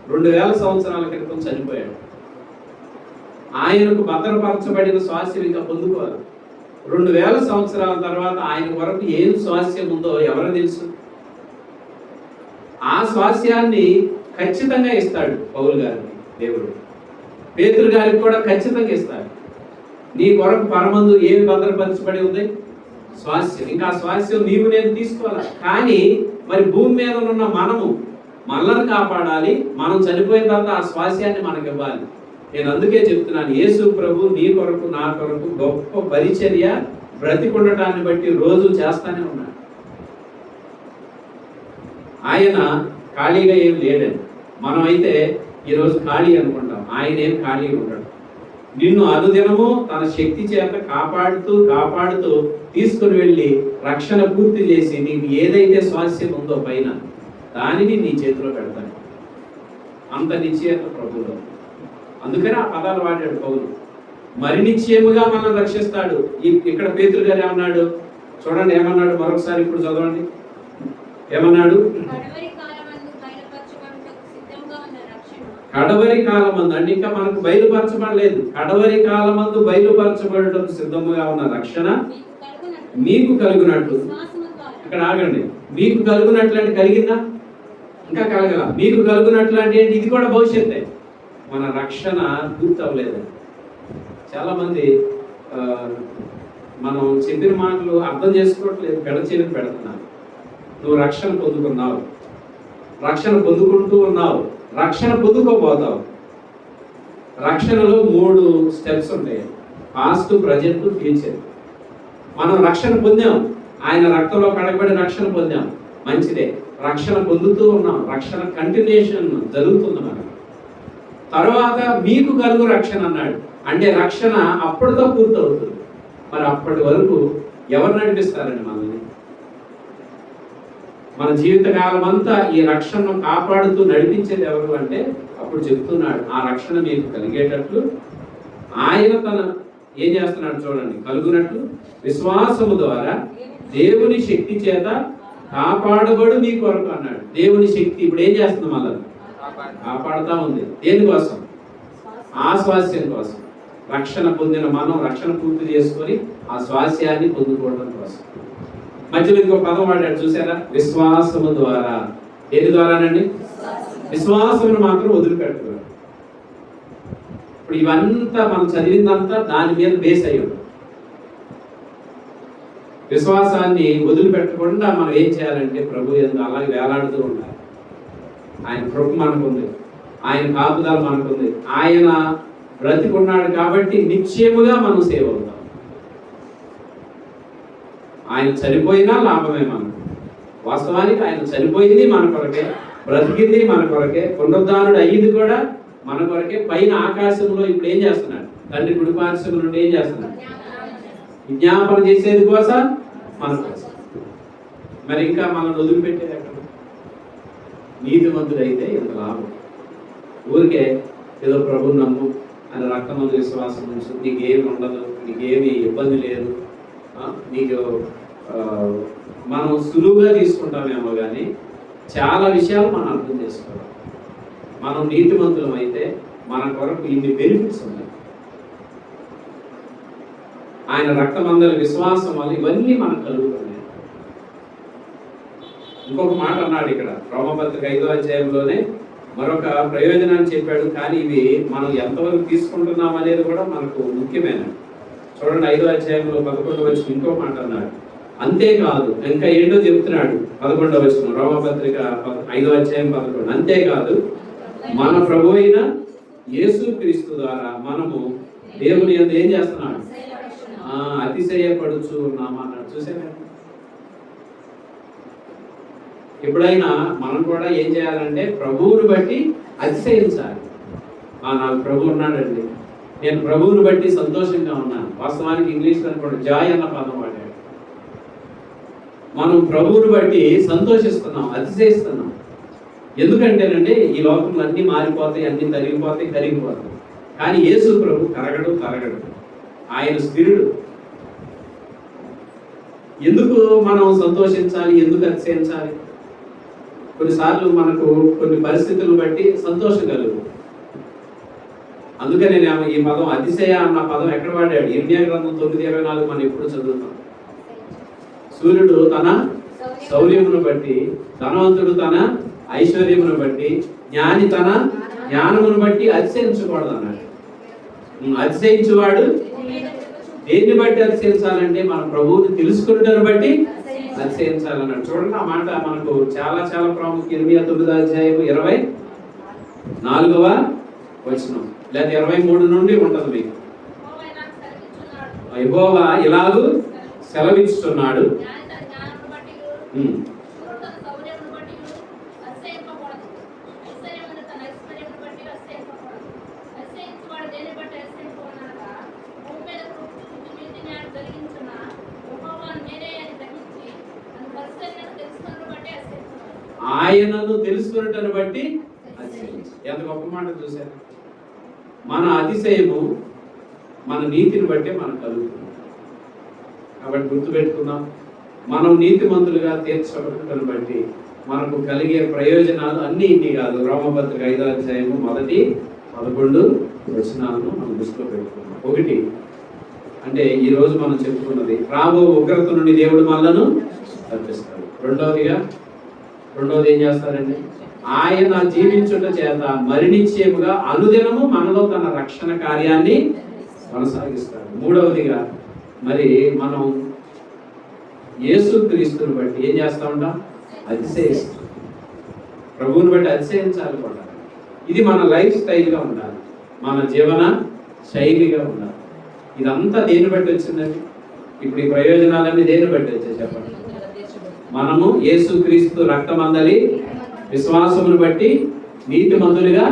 2000 సంవత్సరాల క్రితం చనిపోయాడు. ఆయనకు భద్రపరచబడిన స్వాస్యం ఇంకా పొందుకోవాలి. 2000 సంవత్సరాల తర్వాత ఆయన వరకు ఏం స్వాస్యం ఉందో ఎవరు తెలుసు? ఆ స్వాస్యాన్ని ఖచ్చితంగా ఇస్తాడు పౌలు గారికి దేవుడు. పేతురు గారికి కూడా ఖచ్చితంగా ఇస్తాడు. నీ కొరకు పరమందు ఏమి భద్రపరచబడి ఉంది? స్వాస్యం. ఇంకా ఆ స్వాస్యం నీవు నేను తీసుకోవాలి. కానీ మరి భూమి మీద ఉన్న మనల్ని కాపాడాలి. మనం చనిపోయిన తర్వాత ఆ స్వాస్యాన్ని మనకి ఇవ్వాలి. నేను అందుకే చెప్తున్నాను, యేసు ప్రభు నీ కొరకు నా కొరకు గొప్ప పరిచర్య బ్రతికుండటాన్ని బట్టి రోజు చేస్తానే ఉన్నాడు. ఆయన ఖాళీగా ఏం లేడండి. మనమైతే ఈరోజు ఖాళీ అనుకుంటాం, ఆయన ఏం ఖాళీగా ఉంటాడు. నిన్ను అనుదినము తన శక్తి చేత కాపాడుతూ తీసుకుని వెళ్ళి రక్షణ పూర్తి చేసి నీకు ఏదైతే స్వాస్యం ఉందో పైన దానిని నీ చేతిలో పెడతాను. అంత నిశ్చయత ప్రభువులో. అందుకని ఆ పదాలు వాడాడు పౌలు. మరి నిశ్చయముగా మనం రక్షిస్తాడు. ఇక్కడ పేతురు గారు ఏమన్నాడు చూడండి, ఏమన్నాడు మరొకసారి ఇప్పుడు చదవండి. ఏమన్నాడు? కడవరి కాలమందు అంటే ఇంకా మనకు బయలుపరచబడలేదు. కడవరి కాలమందు బయలుపరచబడటం సిద్ధముగా ఉన్న రక్షణ మీకు కలుగునట్లు. ఇక్కడ ఆగండి. మీకు కలుగునట్లు అంటే కలిగిందా? ఇంకా కలగల. మీకు కలుగునట్లు అంటే ఏంటి? ఇది కూడా భవిష్యత్తే. మన రక్షణ పూర్తి అవ్వలేదండి. చాలా మంది మనం చెప్పిన మాటలు అర్థం చేసుకోవట్లేదు, పెడచేరికి పెడుతున్నారు. నువ్వు రక్షణ పొందుకున్నావు, రక్షణ పొందుకుంటూ ఉన్నావు, రక్షణ పొందుకోబోతావు. రక్షణలో 3 స్టెప్స్ ఉంటాయి: పాస్ట్, ప్రజెంట్, ఫ్యూచర్. మనం రక్షణ పొందాం, ఆయన రక్తంలో కడగబడి రక్షణ పొందాం, మంచిదే. రక్షణ పొందుతూ ఉన్నాం, రక్షణ కంటిన్యూషన్ జరుగుతుంది మనకు. తర్వాత మీకు కలుగు రక్షణ అన్నాడు. అంటే రక్షణ అప్పటితో పూర్తవుతుంది. మరి అప్పటి వరకు ఎవరు నడిపిస్తారండి మనల్ని? మన జీవితకాలం అంతా ఈ రక్షణను కాపాడుతూ నడిపించేది ఎవరు అంటే అప్పుడు చెప్తున్నాడు, ఆ రక్షణ మీకు కలిగేటట్లు ఆయన తన ఏం చేస్తున్నాడు చూడండి, కలుగునట్లు విశ్వాసము ద్వారా దేవుని శక్తి చేత కాపాడబడు మీ కొరకు అన్నాడు. దేవుని శక్తి ఇప్పుడు ఏం చేస్తుంది? మళ్ళీ కాపాడుతూ ఉంది. దేనికోసం? ఆ స్వాస్యం కోసం. రక్షణ పొందిన మనం రక్షణ పూర్తి చేసుకొని ఆ స్వాస్యాన్ని పొందుకోవడం కోసం. మధ్యలో ఇంకో పదం వాడాడు చూసారా? విశ్వాసము ద్వారా. దేని ద్వారానండి? విశ్వాసమును మాత్రం వదిలిపెట్టుకోవాలి. ఇప్పుడు ఇవంతా మనం చదివిందంతా దాని మీద బేస్ అయ్యి ఉంటుంది. విశ్వాసాన్ని వదిలిపెట్టకుండా మనం ఏం చేయాలంటే ప్రభు యందు అలాగే వేలాడుతూ ఉండాలి. ఆయన కృప మనకుంది, ఆయన కాపుదల మనకుంది, ఆయన బ్రతికున్నాడు కాబట్టి నిశ్చయముగా మనం సేవ అవుతాం. ఆయన చనిపోయినా లాభమే మనకు. వాస్తవానికి ఆయన చనిపోయింది మన కొరకే, బ్రతికింది మన కొరకే, పునరుద్ధానుడు అయ్యింది కూడా మన కొరకే. పైన ఆకాశంలో ఇప్పుడు ఏం చేస్తున్నాడు? తండ్రి కుడి పార్శ్వం నుండి ఏం చేస్తున్నాడు? విజ్ఞాపన చేసేది కోసం మన కోసం. మరి ఇంకా మనల్ని వదిలిపెట్టేది ఎక్కడ? నీతిమంతుడైతే ఇంత లాభం. ఊరికే ఏదో ప్రభు నమ్ము అని రక్తమందు విశ్వాసం ఉంచు, నీకేమి ఉండదు, నీకేమి ఇబ్బంది లేదు, నీకు మనం సులువుగా తీసుకుంటామేమో కానీ చాలా విషయాలు మనం అర్థం చేసుకోవాలి. మనం నీతిమంతులం అయితే మన కొరకు ఇన్ని బెనిఫిట్స్ ఉన్నాయి. ఆయన రక్తమందరి విశ్వాసం వల్ల ఇవన్నీ మనకు కలుగుతున్నాయి. ఇంకొక మాట అన్నాడు ఇక్కడ రోమపత్రిక 5వ అధ్యాయంలోనే మరొక ప్రయోజనాన్ని చెప్పాడు. కానీ ఇవి మనం ఎంతవరకు తీసుకుంటున్నాం అనేది కూడా మనకు ముఖ్యమైనది. చూడండి 5వ అధ్యాయంలో 11వ వచనం ఇంకో మాట అన్నాడు. అంతేకాదు, ఇంకా ఏంటో చెప్తున్నాడు 11వ వచనం రోమపత్రిక 5వ అధ్యాయం 11. అంతేకాదు, మన ప్రభు అయిన యేసుక్రీస్తు ద్వారా మనము దేవుని యందు ఏం చేస్తున్నాడు? అతిశయపడుచు ఉన్నామా అన్నాడు. చూసారా? ఎప్పుడైనా మనం కూడా ఏం చేయాలంటే ప్రభువుని బట్టి అతిశయించాలి. నాకు ప్రభు ఉన్నాడండి, నేను ప్రభువుని బట్టి సంతోషంగా ఉన్నాను. వాస్తవానికి ఇంగ్లీష్లో కూడా జాయ్ అన్న పదం వాడాడు. మనం ప్రభువుని బట్టి సంతోషిస్తున్నాం, అతిశయిస్తున్నాం. ఎందుకంటేనండి ఈ లోకంలో అన్నీ మారిపోతాయి, అన్నీ తరిగిపోతాయి, కరిగిపోతాయి. కానీ యేసు ప్రభు తరగడు. ఆయన స్థిరుడు. ఎందుకు మనం సంతోషించాలి, ఎందుకు అతిశయించాలి? కొన్నిసార్లు మనకు కొన్ని పరిస్థితులను బట్టి సంతోషం కలుగు. అందుకనే నేను ఈ పదం అతిశయ అన్న పదం ఎక్కడ వాడాడు? ఇర్మియా గ్రంథం 9:24 మనం ఎప్పుడు చదువుతాం. సూర్యుడు తన శౌర్యమును బట్టి, ధనవంతుడు తన ఐశ్వర్యమును బట్టి, జ్ఞాని తన జ్ఞానమును బట్టి అతిశయించకూడదు అన్నాడు. అతిశయించువాడు దేన్ని బట్టి అతిశయించాలంటే మన ప్రభువుని తెలుసుకున్నదాన్ని బట్టి అతిశయించాలన్నాడు. చూడండి, ఆ మాట మనకు చాలా చాలా ప్రాముఖ్యం. ఇర్మియా 9వ అధ్యాయం 24వ వచనం లేదా 23 నుండి ఉంటుంది మీకు. యెహోవా ఇలాగూ సెలవిస్తున్నాడు, ఆయనను తెలుసుకున్నటను బట్టి అతిశయించు. ఎంత గొప్ప మాట చూశారు. మన అతిశయము మన నీతిని బట్టే మనకు కలుగుతుంది. కాబట్టి గుర్తుపెట్టుకుందాం, మనం నీతిమంతులుగా తీర్చబడటను బట్టి మనకు కలిగే ప్రయోజనాలు అన్నీ ఇన్ని కాదు. రోమపత్రిక 5వ అధ్యాయము 1-11 వచనాలను మనం దృష్టిలో పెట్టుకున్నాం. ఒకటి అంటే ఈ రోజు మనం చెప్పుకున్నది, రాబో ఉగ్రత నుండి దేవుడు మనలను తప్పిస్తాడు. రెండవది ఏం చేస్తారండి? ఆయన జీవించుట చేత మరణించేముగా అనుదినము మనలో తన రక్షణ కార్యాన్ని కొనసాగిస్తాడు. మూడవదిగా మరి మనం యేసుక్రీస్తుని బట్టి ఏం చేస్తా ఉంటాం? అతిశయిస్తాం. ప్రభువుని బట్టి అతిశయించాలి కూడా. ఇది మన లైఫ్ స్టైల్గా ఉండాలి, మన జీవన శైలిగా ఉండాలి. ఇదంతా దేన్ని బట్టి వచ్చిందండి? ఇప్పుడు ఈ ప్రయోజనాలన్నీ దేన్ని బట్టి వచ్చాయి చెప్పండి? మనము యేసుక్రీస్తు రక్తమందలి విశ్వాసమును బట్టి నీతిమంతులుగా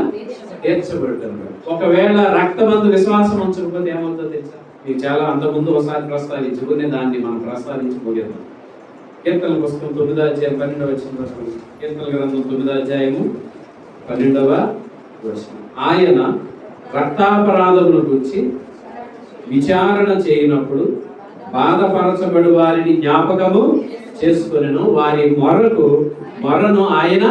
తీర్చబడుతున్నాడు. ఒకవేళ రక్తమందు విశ్వాసం ఉంచకపోతే ఏమవుతుందో తెలుసా? మీకు చాలా అంతకుముందు ఒకసారి ప్రస్తావించుకునే దాన్ని మనం ప్రస్తావించుకోలేదు. కీర్తనల పుస్తకం 9వ అధ్యాయం 12వ వచనం. కీర్తనల గ్రంథం 9వ అధ్యాయము 12వ వచనం. ఆయన రక్తాపరాధముల గురించి విచారణ చేయనప్పుడు బాధపరచబడు వారిని జ్ఞాపకము చేసుకొనెను, వారి మొరను ఆయన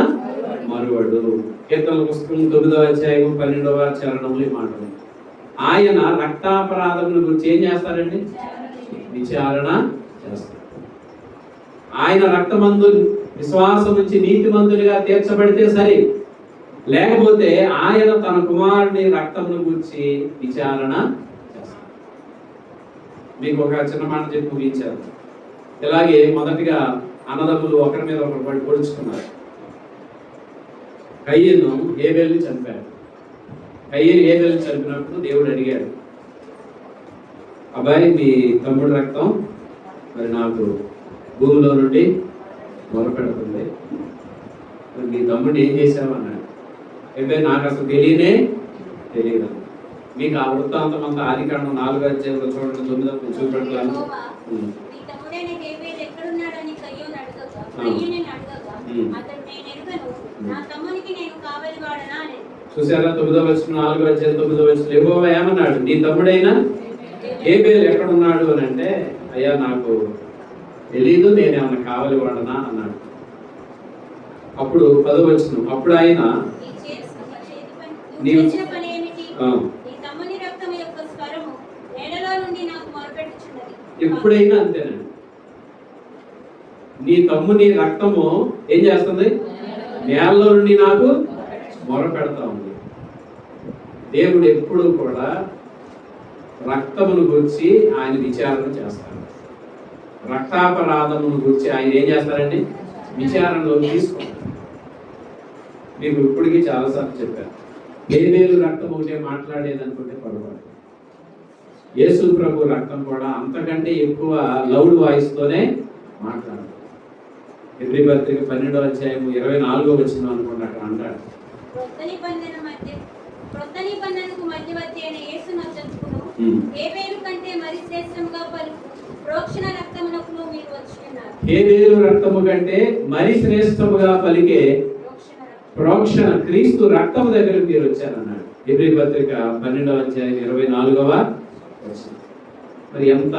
మరువడు. కీర్తనల పుస్తకం 9వ అధ్యాయం 12వ చరణంలో ఈ మాట. ఆయన రక్తాపరాధముల గురించి ఏం చేస్తారండి? విచారణ చేస్తారు. ఆయన రక్తమందు విశ్వాసం నుంచి నీతిమంతుడిగా తీర్చబడితే సరే, లేకపోతే ఆయన తన కుమారుని రక్తమును గురించి విచారణ చేస్తారు. మీకు ఒక చిన్న మాట చెప్పి ముగించారు. ఇలాగే మొదటిగా అన్నదమ్ములు ఒకరి మీద ఒకరు పడి పొడుచుకున్నారు. కయ్యను హేబెల్ని చంపాడు. కయ్యను హేబెల్ని చంపినప్పుడు దేవుడు అడిగాడు, అబ్బాయి మీ తమ్ముడు రక్తం మరి నాకు భూమిలో నుండి మొరపెడుతుంది, మరి మీ తమ్ముడు ఏం చేశావు అన్నాడు. అయితే నాకు అసలు తెలియదు. మీకు ఆ వృత్తాంతం అంతా ఆదికాండం 4వ అధ్యాయంలో చూడండి, 9వ చూపెడతాను. కయ్యని అడగగా అతడు నేను ఎరుగను, నా తమ్మునికి నేను కావలివాడనా అని. చూసారా 9వ వచనం 4వ అధ్యాయం 9వ వచనం యెహోవా ఏమన్నాడు, నీ తమ్ముడైన హేబేలు ఎక్కడున్నాడు అని అంటే, అయ్యా నాకు తెలీదు, నేనేమన్నా కావలి వాడనా అన్నాడు. అప్పుడు 10వ వచనం అప్పుడు ఆయన నీవు చేసిన పని ఏమిటి? నీ తమ్ముని రక్తం యొక్క స్వరము నేలలో నుండి నాకు మొరపెట్టుచున్నది. ఎప్పుడైనా అంతేనండి, నీ తమ్ముని రక్తము ఏం చేస్తుంది, నేలలో నుండి నాకు మొర పెడతా ఉంది. దేవుడు ఎప్పుడు కూడా రక్తమును గురించి ఆయన విచారణ చేస్తాడు. రక్తాపరాధమును గురించి ఆయన ఏం చేస్తారండి, విచారణలో తీసుకుంటారు. మీకు ఇప్పటికీ చాలాసార్లు చెప్పారు, హేబేలు రక్తం ఒకటే మాట్లాడేది అనుకుంటే పొరపాటు. యేసు ప్రభు రక్తం కూడా అంతకంటే ఎక్కువ లౌడ్ వాయిస్ తోనే మాట్లాడారు. హెబ్రీ పత్రిక 12వ అధ్యాయం 24వ వచనం అనుకుంటే అక్కడ అంటాడు, క్రొత్త నిబంధనకు మధ్యవర్తి అయిన యేసును చెప్పుకును, హేబేలు కంటే మరి శ్రేష్టముగా పలుకు ప్రోక్షణ రక్తమునకు మీరు వచ్చినారు. హేబేలు రక్తము కంటే మరి శ్రేష్టముగా పలికే ప్రోక్షణ క్రీస్తు రక్తము దగ్గరకు మీరు వచ్చారన్నాడు. హెబ్రీ పత్రిక 12వ అధ్యాయం 24వ వచనం. మరి ఎంత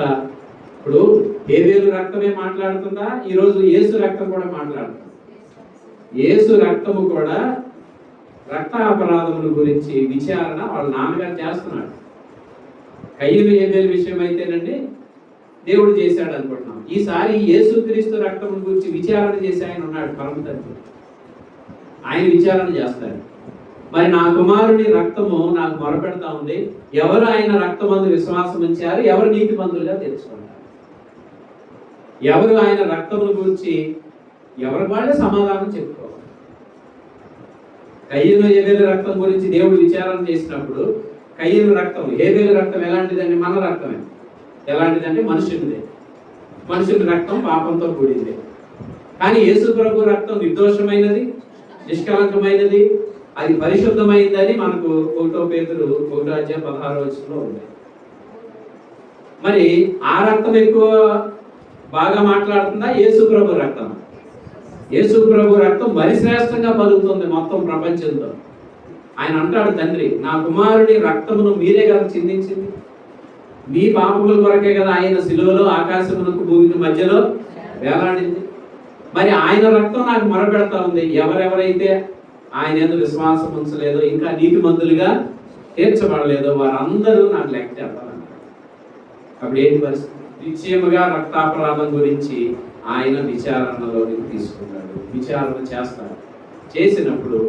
ఇప్పుడు హేబేలు రక్తమే మాట్లాడుతుందా, ఈరోజు యేసు రక్తం కూడా మాట్లాడుతుంది. యేసు రక్తము కూడా రక్త అపరాధముల గురించి విచారణ వాళ్ళ నాన్నగారు చేస్తున్నాడు. కయ్యను హేబేలు విషయం అయితేనండి దేవుడు చేశాడు అనుకుంటున్నాం. ఈసారి యేసుక్రీస్తు రక్తము గురించి విచారణ చేసి ఆయన ఉన్నాడు పరమ తండ్రి, ఆయన విచారణ చేస్తాడు. మరి నా కుమారుని రక్తము నాకు మొరపెడతా ఉంది, ఎవరు ఆయన రక్తమందు విశ్వాసం ఉంచారు, ఎవరు నీతిమంతులుగా తెలుసుకుంటారు, ఎవరు ఆయన రక్తమును గురించి ఎవరి వాళ్ళే సమాధానం చెప్పుకోవాలి. కయ్యను హేబేలు రక్తం గురించి దేవుడు విచారణ చేసినప్పుడు కయ్యను రక్తం హేబేలు రక్తం ఎలాంటిదండి, మన రక్తమే. ఎలాంటిదంటే మనుషునిదే. మనుషుని రక్తం పాపంతో కూడింది. కానీ యేసు ప్రభు రక్తం నిర్దోషమైనది, నిష్కలంకమైనది, అది పరిశుద్ధమైందని మనకు 1 పేతురు 1వ అధ్యాయం 16వ వచనంలో ఉంది. మరి ఆ రక్తం ఎక్కువ బాగా మాట్లాడుతుందా, యేసు ప్రభు రక్తం? యేసు ప్రభు రక్తం మరి శ్రేష్టంగా పలుకుతుంది మొత్తం ప్రపంచంతో. ఆయన అంటాడు, తండ్రి నా కుమారుని రక్తమును మీరే కదా చిందించింది, మీ పాపముల కొరకే కదా ఆయన శిలువలో ఆకాశమునకు భూమికి మధ్యలో వేలాడింది. మరి ఆయన రక్తం నాకు మొరపెడతా ఉంది, ఎవరెవరైతే ఆయన యందు విశ్వాసం ఉంచలేదో, ఇంకా నీతిమంతులుగా తీర్చబడలేదో వారందరూ నాకు లెక్క చెప్పాలన్నారు. అప్పుడు ఏంటి పరిస్థితి? నిశ్చయముగా రక్తాపరాధం గురించి ఆయన విచారణలోకి తీసుకున్నాడు, విచారణ చేస్తాడు. చేసినప్పుడు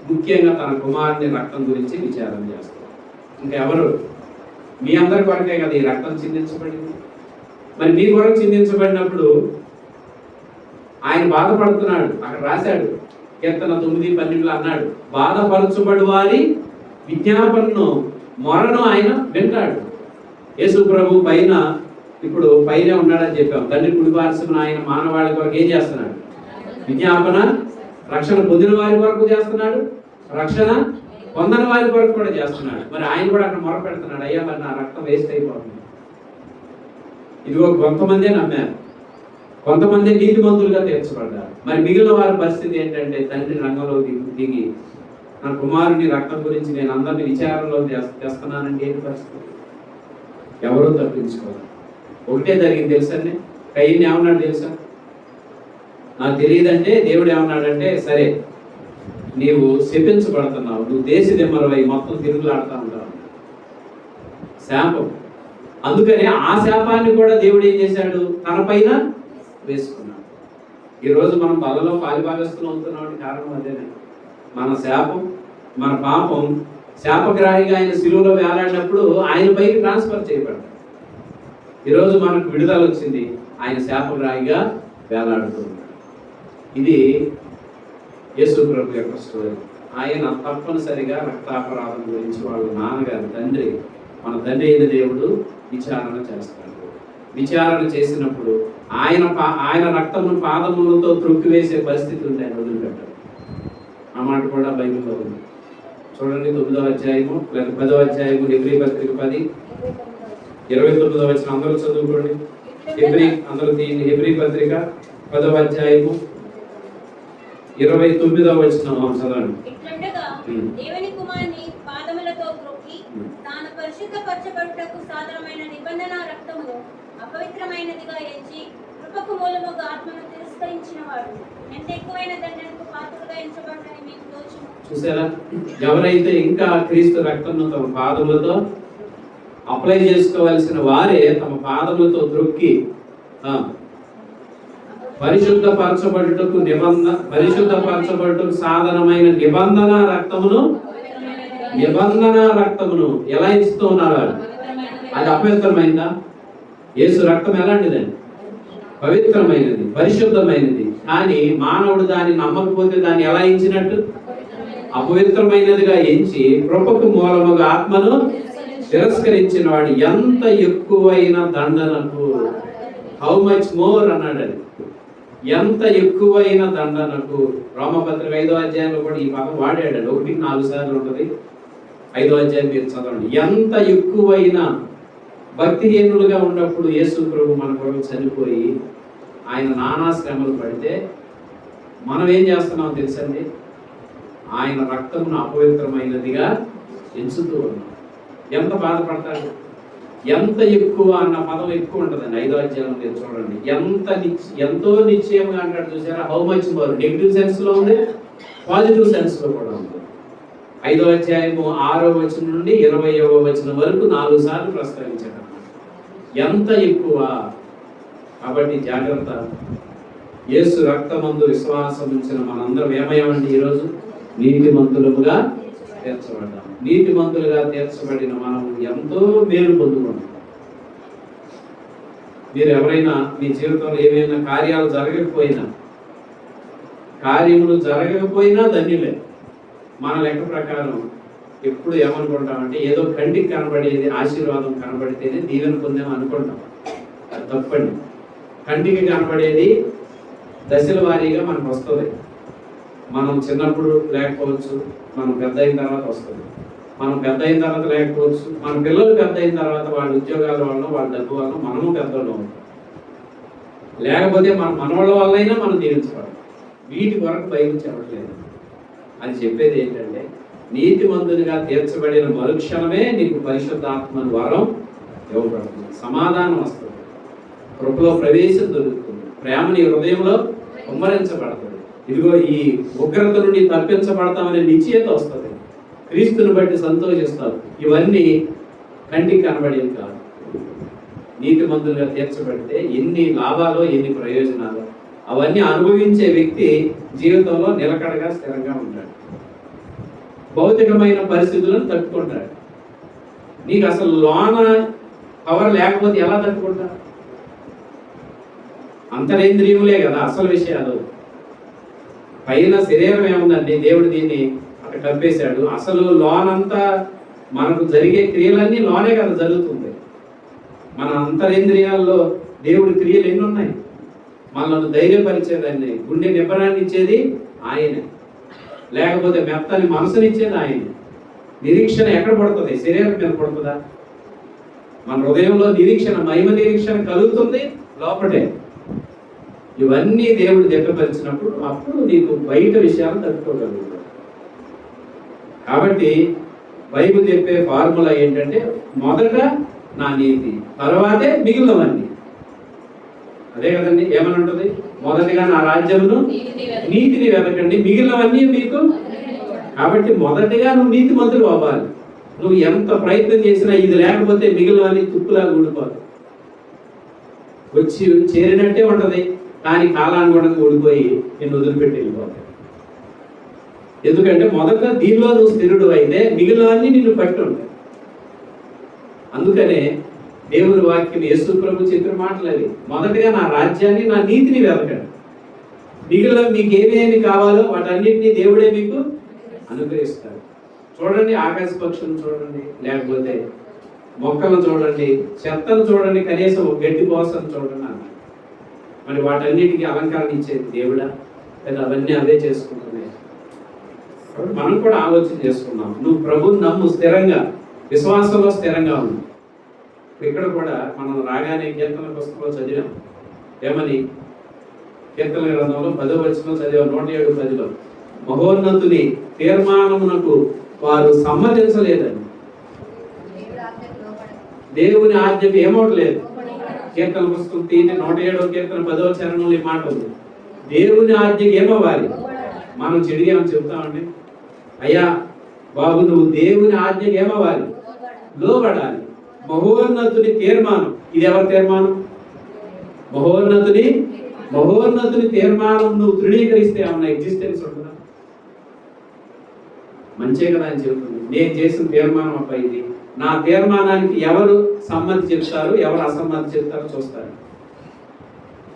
ముఖ్యంగా తన కుమారుని రక్తం గురించి విచారణ చేస్తాడు. ఇంకెవరు? మీ అందరి కొరకే కదా ఈ రక్తం చిందించబడింది. మరి మీ కొరకు చిందించబడినప్పుడు ఆయన బాధపడుతున్నాడు. అక్కడ రాశాడు, కీర్తన 9:12 అన్నాడు, బాధపరచబడు వారి విజ్ఞాపనను మొరను ఆయన వింటాడు. యేసు ప్రభు పైన ఇప్పుడు పైనే ఉన్నాడని చెప్పాం. తండ్రి కుడిపార్శ్వన ఆయన మానవాళి కొరకు ఏం చేస్తున్నాడు? విజ్ఞాపన. రక్షణ పొందిన వారి కొరకు చేస్తున్నాడు, రక్షణ పొందని వారి కొరకు కూడా చేస్తున్నాడు. మరి ఆయన కూడా అక్కడ మొర పెడుతున్నాడు, అయ్యా మరి నా రక్తం వేస్ట్ అయిపోతుంది. ఇదిగో కొంతమందే నమ్మారు, కొంతమంది నీతిమంతులుగా తీర్చబడ్డారు. మరి మిగిలిన వారి పరిస్థితి ఏంటంటే, తండ్రి రంగంలో దిగి నా కుమారుని రక్తం గురించి నేను అందరినీ విచారణలో తెస్తున్నానండి. ఏంటి పరిస్థితి? ఎవరూ తప్పించుకోవాలి. ఒకటే జరిగింది తెలుసండి. కయ్యని ఏమన్నాడు తెలుసా? నాకు తెలియదంటే దేవుడు ఏమన్నాడంటే, సరే నీవు శపించబడుతున్నావు, నువ్వు దేశ దిమ్మరవై మొత్తం తిరుగులాడుతూ ఉంటావు, శాపం. అందుకని ఆ శాపాన్ని కూడా దేవుడు ఏం చేశాడు? తన పైన వేసుకున్నాడు. ఈరోజు మనం బలలో పాలిభాగస్తులు అవుతున్నాం కారణం అదేనే. మన శాపం, మన పాపం శాపగ్రాహిగా ఆయన శిలువలో వేలాడినప్పుడు ఆయన పైకి ట్రాన్స్ఫర్ చేయబడ్డాడు. ఈరోజు మనకు విడుదల వచ్చింది, ఆయన శాపగ్రాహిగా వేలాడుతున్నాడు. ఇది యేసు ప్రభు యొక్క స్టోరీ. ఆయన తప్పనిసరిగా రక్తాపరాధం గురించి వాళ్ళ నాన్నగారు తండ్రి, మన తండ్రి అయిన దేవుడు విచారణ చేస్తాడు. విచారణ చేసినప్పుడు ఆయన రక్తమును పాదములతో త్రొక్కివేసే పరిస్థితి ఉంది, ఆయన వదిలిపెట్టాడు. ఆ మాట కూడా బైబిల్లో ఉంది. చూడండి 9వ అధ్యాయము లేదా 10వ అధ్యాయము హెబ్రీ పత్రిక 10:29 అందరూ చదువుకోండి. అందరూ హెబ్రీ పత్రిక 10వ అధ్యాయము 29వ వచనం చదవండి. ఇట్లుండగా దేవుని కుమారుని పాదములతో త్రొక్కి తాను పరిశుద్ధపరచబడుటకు సాధనమైన నిబంధన రక్తమును అపవిత్రమైనదిగా ఎంచి కృపకు మూలముగా ఆత్మను తిరస్కరించిన వాడు ఎంత ఎక్కువైన దండనకు పాత్రగా ఎంచబడని మీకు తోచును. చూసారా, ఎవరైతే ఇంకా క్రీస్తు రక్తంను తమ పాదములతో అప్లై చేసుకోవాల్సిన వారే తమ పాదములతో త్రొక్కి పరిశుద్ధపరచబడుటకు సాధనమైన నిబంధన రక్తమును ఎలా ఇస్తూ ఉన్నారు? అది అపవిత్రమైందా? యేసు రక్తం ఎలాంటిదండి? పవిత్రమైనది, పరిశుద్ధమైనది. కానీ మానవుడు దాన్ని నమ్మకపోతే దాన్ని ఎలా ఎంచినట్టు? అపవిత్రమైనదిగా ఎంచి కృపకు మూలముగా ఆత్మను తిరస్కరించిన వాడు ఎంత ఎక్కువైన దండనకు, హౌ మచ్ మోర్ అన్నాడు. అది ఎంత ఎక్కువైన దండనకు. రోమపత్రిక 5వ అధ్యాయంలో కూడా ఈ పదం వాడాడు. 1-4 సార్లు ఉంటుంది. 5వ అధ్యాయం మీరు చదవండి. ఎంత ఎక్కువైన భక్తిహీనులుగా ఉన్నప్పుడు యేసు ప్రభు మన కొరకు చనిపోయి ఆయన నానా శ్రమలు పడితే మనం ఏం చేస్తున్నామో తెలుసండి? ఆయన రక్తమును అపవిత్రమైనదిగా ఎంచుతూ ఉన్నాం. ఎంత బాధపడతాడు? ఎంత ఎక్కువ అన్న పదం ఎక్కువ ఉంటుందండి 5వ అధ్యాయంలో మీరు చూడండి. ఎంతో నిశ్చయంగా అంటాడు. చూసారా? How much more. Negative sense లో ఉంది, పాజిటివ్ సెన్స్ లో కూడా ఉంది. 5వ అధ్యాయము 6వ వచనం నుండి 20వ వచనం వరకు 4 సార్లు ప్రస్తావించాడు. ఎంత ఎక్కువ. కాబట్టి జాగ్రత్త. యేసు రక్తమందు విశ్వాసం ఉంచిన మనందరం ఏమయ్యామండి? ఈరోజు నీతిమంతులుగా తీర్చబడ్డాం. నీతిమంతులుగా తీర్చబడిన మనం ఎంతో మేలు పొందుకుంటాం. మీరు ఎవరైనా మీ జీవితంలో ఏమైనా కార్యములు జరగకపోయినా ధన్యులే. మన లెక్క ప్రకారం ఎప్పుడు ఏమనుకుంటామంటే ఏదో కంటికి కనబడేది ఆశీర్వాదం కనబడితేనే దీవెన పొందాము అనుకుంటాం. అది తప్పండి. కంటికి కనబడేది దశల వారీగా మనకు వస్తుంది. మనం చిన్నప్పుడు లేకపోవచ్చు, మనం పెద్ద అయిన తర్వాత వస్తుంది. మనం పెద్ద అయిన తర్వాత లేకపోవచ్చు, మన పిల్లలు పెద్ద అయిన తర్వాత వాళ్ళ ఉద్యోగాల వల్ల, వాళ్ళ డబ్బు వల్ల మనము పెద్దలు అవుతాం. లేకపోతే మన మనవాళ్ళ వల్లైనా మనం దీవించబడం. వీటి వరకు బైబిల్ చెప్పట్లేదు. అది చెప్పేది ఏంటంటే నీతిమంతునిగా తీర్చబడిన మరుక్షణమే నీకు పరిశుద్ధాత్మని వరం ఇవ్వబడుతుంది. సమాధానం వస్తుంది, కృపలో ప్రవేశం దొరుకుతుంది, ప్రేమ నీ హృదయంలో కుమ్మరించబడుతుంది. ఇదిగో ఈ ఉగ్రత నుండి తప్పించబడతామనే నిశ్చయత వస్తుంది. క్రీస్తుని బట్టి సంతోషిస్తావు. ఇవన్నీ కంటికి కనబడేది కాదు. నీతిమంతులుగా తీర్చబడితే ఎన్ని లాభాలు, ఎన్ని ప్రయోజనాలు, అవన్నీ అనుభవించే వ్యక్తి జీవితంలో నిలకడగా స్థిరంగా ఉంటాడు. భౌతికమైన పరిస్థితులను తట్టుకుంటాడు. నీకు అసలు లోన పవర్ లేకపోతే ఎలా తట్టుకుంటా? అంతరేంద్రియములే కదా అసలు విషయాలు. పైన శరీరం ఏముందండి? దేవుడు దీన్ని అక్కడ కప్పేశాడు. అసలు లోనంతా మనకు జరిగే క్రియలన్నీ లోనే కదా జరుగుతుంది. మన అంతరేంద్రియాల్లో దేవుడి క్రియలు ఎన్ని ఉన్నాయి? మనల్ని ధైర్యపరిచేదాన్ని, గుండె నిబ్బరాన్ని ఇచ్చేది ఆయనే. లేకపోతే మెత్తని మనసునిచ్చేది ఆయనే. నిరీక్షణ ఎక్కడ పడుతుంది? శరీరం మీద పడుతుందా? మన హృదయంలో నిరీక్షణ, మహిమ నిరీక్షణ కలుగుతుంది లోపటే. ఇవన్నీ దేవుడు దిట్టపరిచినప్పుడు అప్పుడు నీకు బయట విషయాలు తట్టుకోగలుగుతావు. కాబట్టి బైబిల్ చెప్పే ఫార్ములా ఏంటంటే మొదట నా నీతి, తర్వాతే మిగిలినవన్నీ. అదే కదండి, ఏమని ఉంటుంది? మొదటిగా నా రాజ్యమును నీతిని వెతకండి, మిగిలినవన్నీ మీకు. కాబట్టి మొదటిగా నువ్వు నీతిమంతులు అవ్వాలి. నువ్వు ఎంత ప్రయత్నం చేసినా ఇది లేకపోతే మిగిలినవన్నీ తుప్పులాగా ఊడిపోదు. వచ్చి చేరినట్టే ఉంటది, కానీ కాలానుగుణంగా ఊడిపోయి నిన్ను వదిలిపెట్టి వెళ్ళిపోతాయి. ఎందుకంటే మొదట దీనిలో నువ్వు స్థిరుడు అయితే మిగిలినవన్నీ నిన్ను పట్టి ఉంటాయి. అందుకనే దేవుని వాక్యం యేసు ప్రభు చెప్పిన మాటలు అవి. మొదటగా నా రాజ్యాన్ని, నా నీతిని వెతకండి, మిగిలిన మీకు ఏమేమి కావాలో వాటన్నిటినీ దేవుడే మీకు అనుగ్రహిస్తాడు. చూడండి, ఆకాశ పక్షులను చూడండి, లేకపోతే మొక్కలను చూడండి, చెత్తను చూడండి, కనీసం గడ్డి పోసను చూడండి అన్నాడు. మరి వాటన్నిటికీ అలంకరణ ఇచ్చేది దేవుడా? లేదా అవన్నీ అవే చేసుకుంటున్నాయి? మనం కూడా ఆలోచన చేసుకున్నాం. నువ్వు ప్రభుని నమ్ము, స్థిరంగా విశ్వాసంలో స్థిరంగా ఉంది. ఇక్కడ కూడా మనం రాగానే కీర్తన పుస్తకంలో చదివాం. ఏమని? కీర్తన గ్రంథంలో 10వ వచనం చదివా, 107:10. మహోన్నతుని తీర్మానమునకు వారు సమ్మతించలేదని. దేవుని ఆజ్ఞకు ఏమవట్లేదు. కీర్తన పుస్తకం తీయండి, 107వ కీర్తన 10వ చరణంలో ఈ మాట ఉంది. దేవుని ఆజ్ఞకు ఏమవ్వాలి? మనం చెడిగామని చెప్తామండి. అయ్యా బాబు, నువ్వు దేవుని ఆజ్ఞకు ఏమవ్వాలి? లోబడాలి. మహోన్నతుని తీర్మానం. ఇది ఎవరి తీర్మానం? మహోన్నతుని తీర్మానం నువ్వు తృణీకరిస్తే ఏమన్నా ఎగ్జిస్టెన్స్ ఉంటుందా? మంచే కదా అని చెబుతుంది. నేను చేసిన తీర్మానం అప్ప ఇది. నా తీర్మానానికి ఎవరు సమ్మతి చెప్తారు, ఎవరు అసమ్మతి చెప్తారో చూస్తారు.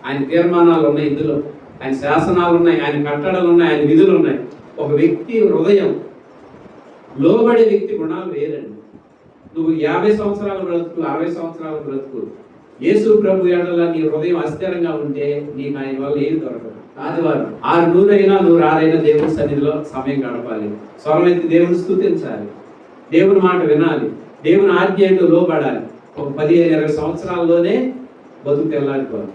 ఆయన తీర్మానాలు ఉన్నాయి, ఇందులో ఆయన శాసనాలు ఉన్నాయి, ఆయన కట్టడలు ఉన్నాయి, ఆయన విధులు ఉన్నాయి. ఒక వ్యక్తి హృదయం లోబడే వ్యక్తి గుణాలు వేరండి. నువ్వు 50 సంవత్సరాలు బ్రతుకు, 60 సంవత్సరాలు బ్రతుకు, యేసు ప్రభు ఎడల నీ హృదయం అస్థిరంగా ఉంటే నీకు ఆయన వల్ల ఏది దొరకదు. ఆదివారం 6 అయినా 106 దేవుని సన్నిధిలో సమయం గడపాలి. స్వరమెత్తి దేవుని స్తుతించాలి, దేవుని మాట వినాలి, దేవుని ఆజ్ఞకు లోబడాలి. ఒక 15-20 సంవత్సరాల్లోనే బతుకు తెల్లారిపోవాలి.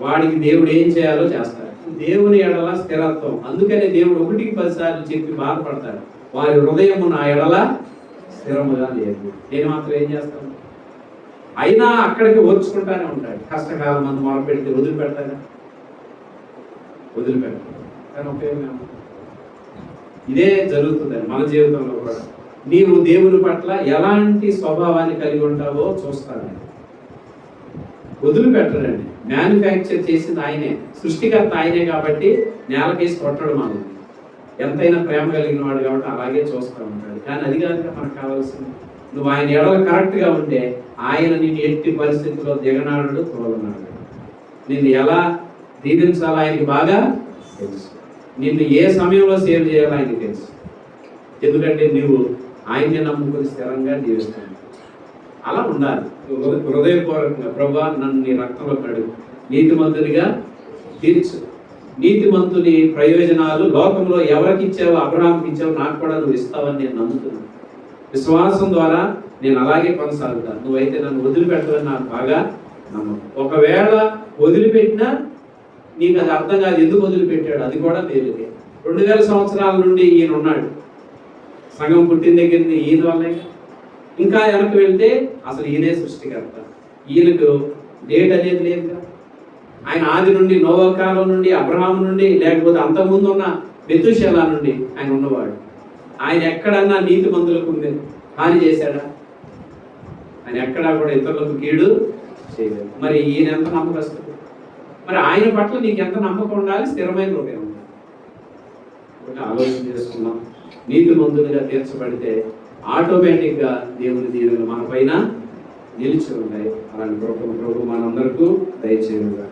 వాడికి దేవుడు ఏం చేయాలో చేస్తాడు. దేవుని ఎడల స్థిరత్వం. అందుకనే దేవుడు 1కి 10 సార్లు చెప్పి బాధపడతాడు, వారి హృదయము నా ఎడల స్థిరముగా లేదు. నేను మాత్రం ఏం చేస్తాను? అయినా అక్కడికి ఓర్చుకుంటానే ఉంటాడు. కష్టకాలం మంది మొదలుపెడితే వదిలిపెడతాడా? వదిలిపెడతాడు. కానీ ఉపయోగం ఇదే జరుగుతుందని మన జీవితంలో కూడా. నీవు దేవుని పట్ల ఎలాంటి స్వభావాన్ని కలిగి ఉంటావో చూస్తాను. వదిలిపెట్టడండి. మ్యానుఫ్యాక్చర్ చేసింది ఆయనే, సృష్టికర్త ఆయనే కాబట్టి నేలకేసి కొట్టడం మనం. ఎంతైనా ప్రేమ కలిగిన వాడు కాబట్టి అలాగే చూస్తూ ఉంటాడు. కానీ అది కాదుగా మనకు కావాల్సింది. నువ్వు ఆయన ఎడల కరెక్ట్గా ఉంటే ఆయన నిన్ను ఎట్టి పరిస్థితిలో దిగనాడు, తోలనాడు. నిన్ను ఎలా దీవించాలో ఆయనకి బాగా తెలుసు. నిన్ను ఏ సమయంలో సేవ్ చేయాలో ఆయనకి తెలుసు. ఎందుకంటే నువ్వు ఆయన్ని నమ్ముకుని స్థిరంగా జీవిస్తాను. అలా ఉండాలి. హృదయపూర్వకంగా, ప్రభువా నన్ను నీ రక్తంలో కడుగు, నీతిమంతునిగా తీర్చు. నీతిమంతుని ప్రయోజనాలు లోకంలో ఎవరికి ఇచ్చావో, అబ్రహాంకి ఇచ్చావో, నాకు కూడా నువ్వు ఇస్తావని నేను నమ్ముతున్నాను. విశ్వాసం ద్వారా నేను అలాగే కొనసాగుతాను. నువ్వైతే నన్ను వదిలిపెట్టవని నాకు బాగా నమ్మకం. ఒకవేళ వదిలిపెట్టినా నీకు అది అర్థం కాదు ఎందుకు వదిలిపెట్టాడు. అది కూడా తేలికే. 2000 సంవత్సరాల నుండి ఈయన ఉన్నాడు. సంఘం పుట్టిన దగ్గర ఈయన వల్లే. ఇంకా వెనక్కి వెళ్తే అసలు ఈయనే సృష్టికర్త. ఈయనకు డేట్ అనేది లేదు కదా. ఆయన ఆది నుండి, నోవా కాలం నుండి, అబ్రహాం నుండి, లేకపోతే అంతకుముందు ఉన్న మెతుషెలా నుండి ఆయన ఉన్నవాడు. ఆయన ఎక్కడన్నా నీతిమంతులకు హాని చేశాడా? ఆయన ఎక్కడా కూడా ఇతరులకు కీడు చేయలేదు. మరి ఈయన ఎంత నమ్మకస్తుడు? మరి ఆయన పట్ల నీకు ఎంత నమ్మకం ఉండాలి? స్థిరమైన హృదయం ఉండాలి. ఆలోచన చేసుకున్నాం. నీతిమంతులుగా తీర్చబడితే ఆటోమేటిక్గా దేవుని దీవెనలు మన పైన నిలిచి ఉంటాయి. అలాంటి ప్రభు మనందరికీ దయచేయుగా.